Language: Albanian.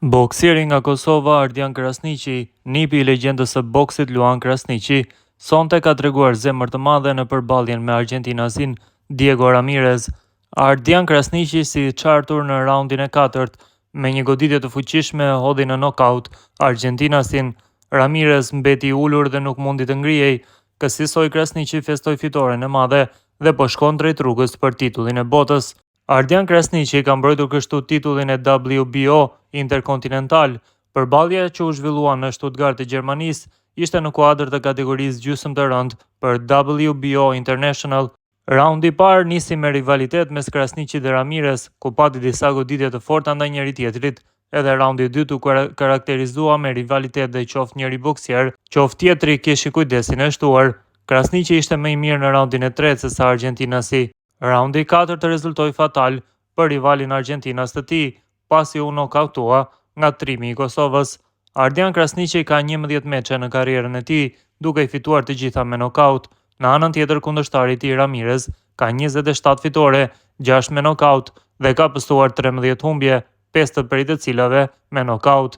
Boksieri nga Kosova Ardian Krasniqi, nipi I legjendës së boksit Luan Krasniqi, sonte ka treguar zemër të madhe në përballjen me argjentinasin Diego Ramirez. Ardian Krasniqi, si çartur në raundin e 4, me një goditje të fuqishme hodhi në nokaut argjentinasin. Ramirez mbeti I ulur dhe nuk mundi të ngrihej. Kësaj Krasniqi festoi fitoren e madhe dhe po shkon drejt rrugës për titullin e botës. Ardian Krasniqi ka mbrojtur kështu titullin e WBO Interkontinental. Përballja që u zhvillua në Stuttgart të Gjermanisë ishte në kuadër të kategorisë gjysmë të rënd për WBO International. Raundi I parë nisi me rivalitet mes Krasniqit dhe Ramirez, ku pati disa goditje të forta ndaj njëri tjetrit. Edhe raundi I dytë u karakterizua me rivalitet dhe qoftë njëri boksier, qoftë tjetri kishi kujdesin e shtuar. Krasniqi ishte më I mirë në raundin e tretë se sa argjentinasi. Raundi I katërt rezultoi fatal për rivalin argjentinas të tij, pasi u nokautua nga trimi I Kosovës. Ardian Krasniqi ka 11 meçe në karrierën e tij, duke I fituar të gjitha me nokaut. Në anën tjetër, kundërshtari I tij Ramirez ka 27 fitore, 6 me nokaut dhe ka pëstuar 13 humbje, 5 prej të cilave me nokaut.